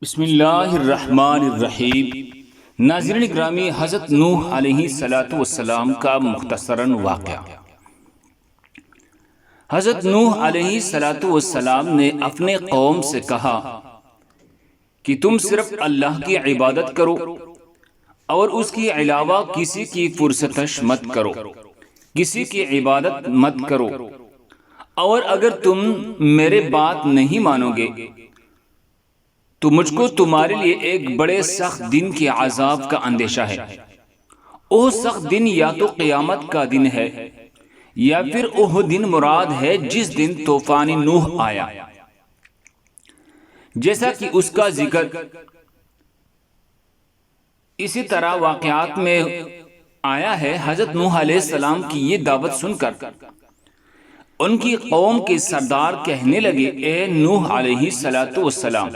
بسم اللہ الرحمن الرحیم۔ ناظرین گرامی، حضرت نوح علیہ السلام کا مختصراً واقعہ۔ حضرت نوح علیہ السلام نے اپنے قوم سے کہا کہ تم صرف اللہ کی عبادت کرو اور اس کے علاوہ کسی کی پرستش مت کرو، کسی کی عبادت مت کرو، اور اگر تم میرے بات نہیں مانو گے تو مجھ کو تمہارے لیے ایک بڑے سخت دن کے عذاب کا اندیشہ ہے۔ وہ سخت دن یا تو قیامت کا دن ہے یا پھر وہ دن مراد ہے جس دن طوفان نوح آیا، جیسا کہ اس کا ذکر اسی طرح واقعات میں آیا ہے۔ حضرت نوح علیہ السلام کی یہ دعوت سن کر ان کی قوم کے سردار کہنے لگے، اے نوح علیہ السلام،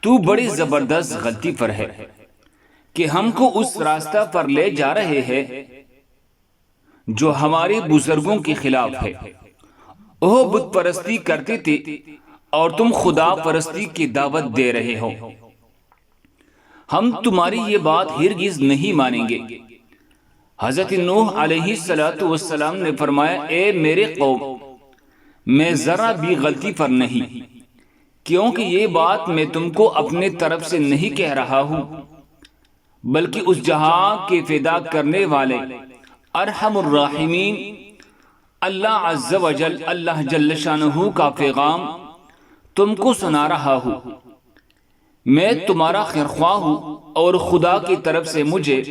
تو بڑی زبردست غلطی پر ہے کہ ہم کو اس راستہ پر لے جا رہے ہیں جو ہمارے بزرگوں کے خلاف ہے۔ وہ بت پرستی کرتے تھے اور تم خدا پرستی کی دعوت دے رہے ہو۔ ہم تمہاری یہ بات ہرگز نہیں مانیں گے۔ حضرت نوح علیہ السلام نے فرمایا، اے میرے قوم، میں ذرا بھی غلطی پر نہیں، کیونکہ یہ بات میں تم کو اپنے طرف سے نہیں کہہ رہا ہوں، بلکہ اس جہاں کے فدا کرنے والے ارحم الراحمین اللہ عز و جل، اللہ جل شانہ کا پیغام تم کو سنا رہا ہوں۔ میں تمہارا خیرخواہ ہوں اور خدا کی طرف سے مجھے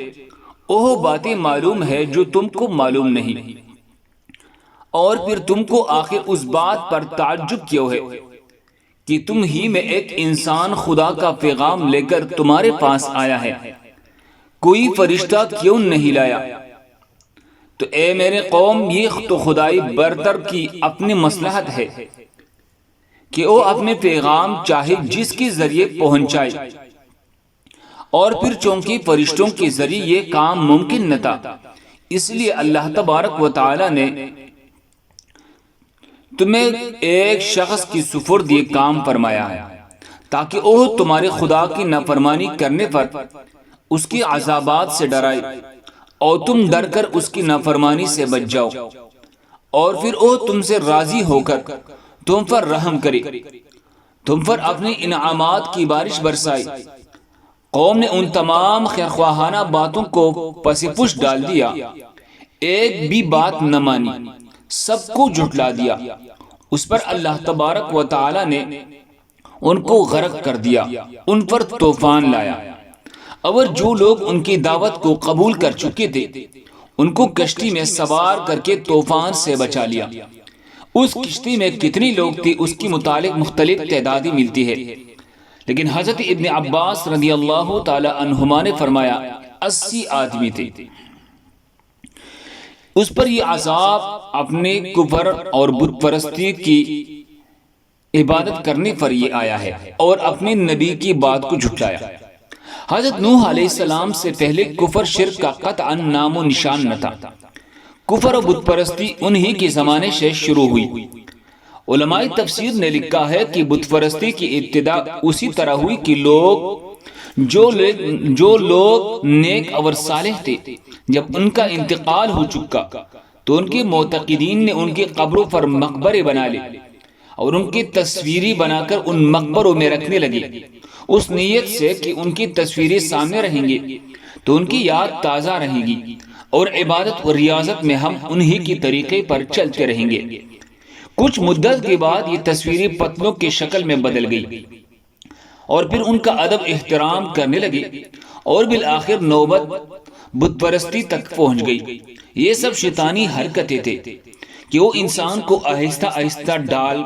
وہ باتیں معلوم ہے جو تم کو معلوم نہیں، اور پھر تم کو آخر اس بات پر تعجب کیوں ہے کہ تم ہی میں ایک انسان خدا کا پیغام لے کر تمہارے پاس آیا ہے، کوئی فرشتہ کیوں نہیں لایا؟ تو اے میرے قوم، یہ تو خدائی برتر کی اپنی مصلحت ہے کہ وہ اپنے پیغام چاہے جس کے ذریعے پہنچائے، اور پھر چونکہ فرشتوں کے ذریعے یہ کام ممکن نہ تھا، اس لیے اللہ تبارک و تعالی نے تمہیں ایک شخص کی سپرد یہ کام فرمایا ہے تاکہ وہ تمہارے خدا کی نافرمانی کرنے پر اس کی عذابات سے ڈرائے اور تم ڈر کر اس کی نافرمانی سے بچ جاؤ، اور پھر وہ تم سے راضی ہو کر تم پر رحم کرے، تم پر اپنی انعامات کی بارش برسائے۔ قوم نے ان تمام خیرخواہانہ باتوں کو پس پش ڈال دیا، ایک بھی بات نہ مانی، سب کو جھٹلا دیا۔ اس پر اللہ تبارک و تعالی نے ان کو غرق کر دیا، ان پر طوفان لایا، اور جو لوگ ان کی دعوت کو قبول کر چکے تھے ان کو کشتی میں سوار کر کے طوفان سے بچا لیا۔ اس کشتی میں کتنی لوگ تھے اس کی متعلق مختلف تعدادی ملتی ہے، لیکن حضرت ابن عباس رضی اللہ تعالی عنہما نے فرمایا 80 آدمی تھے۔ اس پر یہ عذاب اپنے کفر اور بت پرستی کی عبادت کرنے پر یہ آیا ہے اور اپنے نبی کی بات کو جھٹلایا۔ حضرت نوح علیہ السلام سے پہلے کفر شرک کا قطعا نام و نشان نہ تھا۔ کفر و بت پرستی انہی کے زمانے سے شروع ہوئی۔ علماء تفسیر نے لکھا ہے کہ بت پرستی کی ابتدا اسی طرح ہوئی کہ جو لوگ نیک اور صالح تھے، جب ان کا انتقال ہو چکا تو ان کے معتقدین نے ان کی قبروں پر مقبرے بنا لے اور ان کی تصویری بنا کر ان مقبروں میں رکھنے لگے، اس نیت سے کہ ان کی تصویریں سامنے رہیں گے تو ان کی یاد تازہ رہے گی، اور عبادت اور ریاضت میں ہم انہی کی طریقے پر چلتے رہیں گے۔ کچھ مدت کے بعد یہ تصویریں پتلوں کی شکل میں بدل گئی اور پھر ان کا ادب احترام کرنے لگے، اور بالآخر نوبت بت پرستی تک پہنچ گئی۔ یہ سب شیطانی حرکتیں تھے کہ وہ انسان کو آہستہ آہستہ ڈال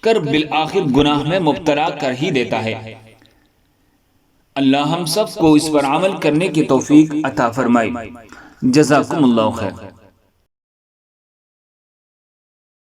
کر بالآخر گناہ میں مبتلا کر ہی دیتا ہے۔ اللہ ہم سب کو اس پر عمل کرنے کی توفیق عطا فرمائے۔ جزاکم اللہ خیر۔